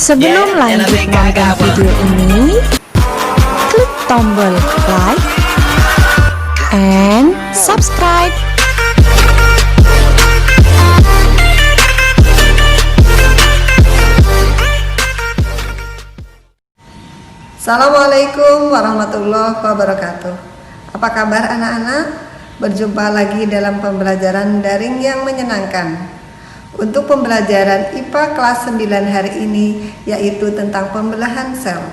Sebelum lanjut nonton video ini, klik tombol like and subscribe. Assalamualaikum warahmatullahi wabarakatuh. Apa kabar anak-anak? Berjumpa lagi dalam pembelajaran daring yang menyenangkan. Untuk pembelajaran IPA kelas 9 hari ini yaitu tentang pembelahan sel.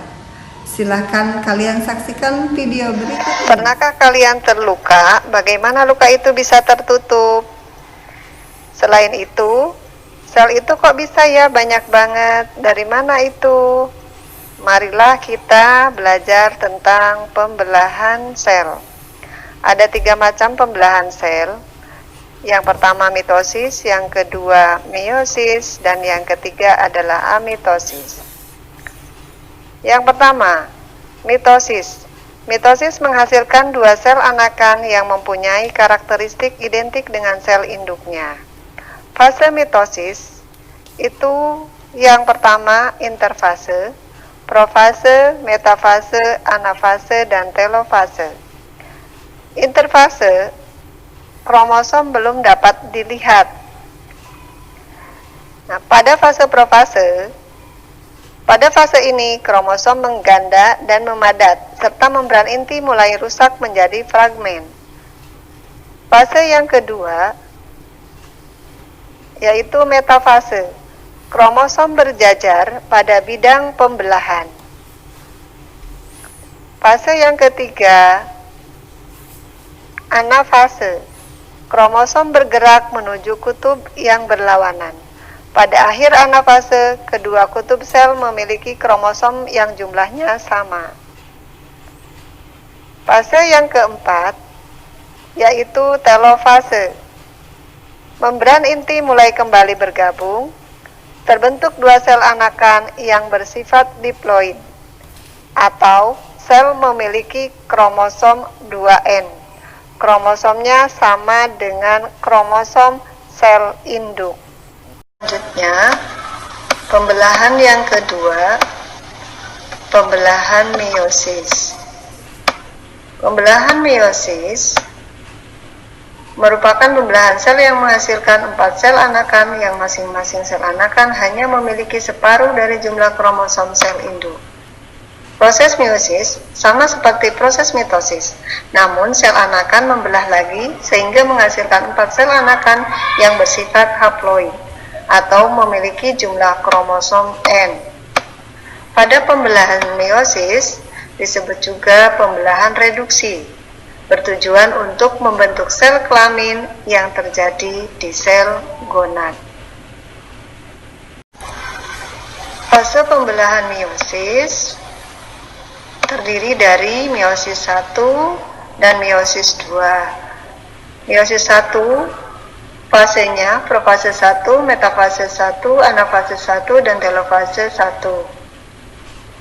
Silahkan kalian saksikan video berikut ini. Pernahkah kalian terluka? Bagaimana luka itu bisa tertutup? Selain itu, sel itu kok bisa ya banyak banget? Dari mana itu? Marilah kita belajar tentang pembelahan sel. Ada 3 macam pembelahan sel. Yang pertama mitosis, yang kedua meiosis, dan yang ketiga adalah amitosis. Yang pertama, mitosis. Mitosis menghasilkan 2 sel anakan yang mempunyai karakteristik identik dengan sel induknya. Fase mitosis itu yang pertama interfase, profase, metafase, anafase, dan telofase. Interfase, kromosom belum dapat dilihat. Nah, pada fase profase, pada fase ini kromosom mengganda dan memadat, serta membran inti mulai rusak menjadi fragmen. Fase yang kedua, yaitu metafase. Kromosom berjajar pada bidang pembelahan. Fase yang ketiga, anafase. Kromosom bergerak menuju kutub yang berlawanan. Pada akhir anafase, kedua kutub sel memiliki kromosom yang jumlahnya sama. Fase yang keempat, yaitu telofase. Membran inti mulai kembali bergabung. Terbentuk 2 sel anakan yang bersifat diploid, atau sel memiliki kromosom 2N. Kromosomnya sama dengan kromosom sel induk. Selanjutnya, pembelahan yang kedua, pembelahan meiosis. Pembelahan meiosis merupakan pembelahan sel yang menghasilkan 4 sel anakan yang masing-masing sel anakan hanya memiliki separuh dari jumlah kromosom sel induk. Proses meiosis sama seperti proses mitosis, namun sel anakan membelah lagi sehingga menghasilkan 4 sel anakan yang bersifat haploid atau memiliki jumlah kromosom N. Pada pembelahan meiosis disebut juga pembelahan reduksi, bertujuan untuk membentuk sel kelamin yang terjadi di sel gonad. Fase pembelahan meiosis terdiri dari meiosis 1 dan meiosis 2. Meiosis 1 fasenya profase 1, metafase 1, anafase 1, dan telofase 1.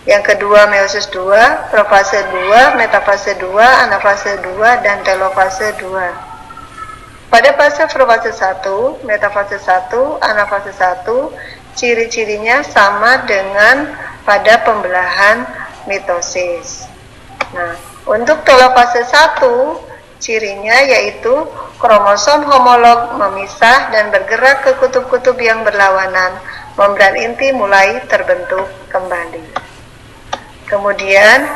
Yang kedua meiosis 2, profase 2, metafase 2, anafase 2, dan telofase 2. Pada fase profase 1, metafase 1, anafase 1, ciri-cirinya sama dengan pada pembelahan mitosis. Nah, untuk telofase 1, cirinya yaitu kromosom homolog memisah dan bergerak ke kutub-kutub yang berlawanan, membran inti mulai terbentuk kembali. Kemudian,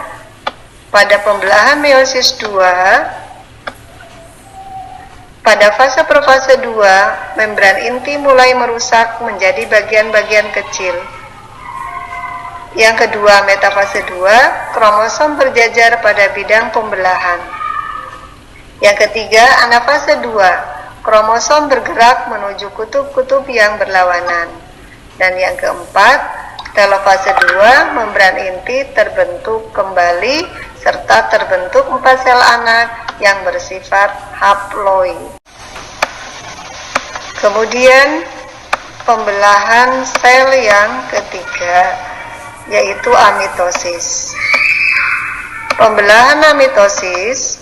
pada pembelahan meiosis 2, pada fase profase 2, membran inti mulai merusak menjadi bagian-bagian kecil. Yang kedua, metafase 2, kromosom berjajar pada bidang pembelahan. Yang ketiga, anafase 2, kromosom bergerak menuju kutub-kutub yang berlawanan. Dan yang keempat, telofase 2, membran inti terbentuk kembali serta terbentuk 4 sel anak yang bersifat haploid. Kemudian pembelahan sel yang ketiga yaitu amitosis. Pembelahan amitosis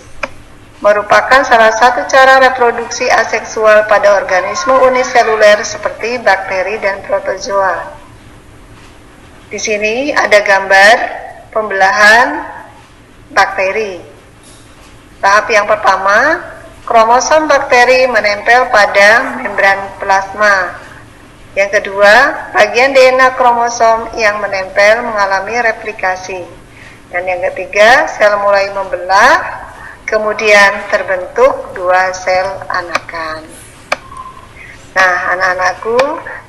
merupakan salah satu cara reproduksi aseksual pada organisme uniseluler seperti bakteri dan protozoa. Di sini ada gambar pembelahan bakteri. Tahap yang pertama, kromosom bakteri menempel pada membran plasma. Yang kedua, bagian DNA kromosom yang menempel mengalami replikasi. Dan yang ketiga, sel mulai membelah, kemudian terbentuk 2 sel anakan. Nah, anak-anakku,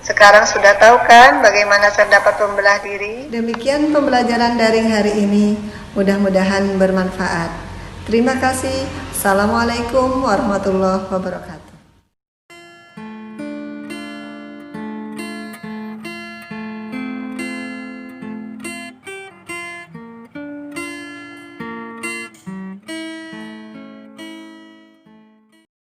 sekarang sudah tahu kan bagaimana sel dapat membelah diri? Demikian pembelajaran daring hari ini, mudah-mudahan bermanfaat. Terima kasih. Assalamualaikum warahmatullahi wabarakatuh.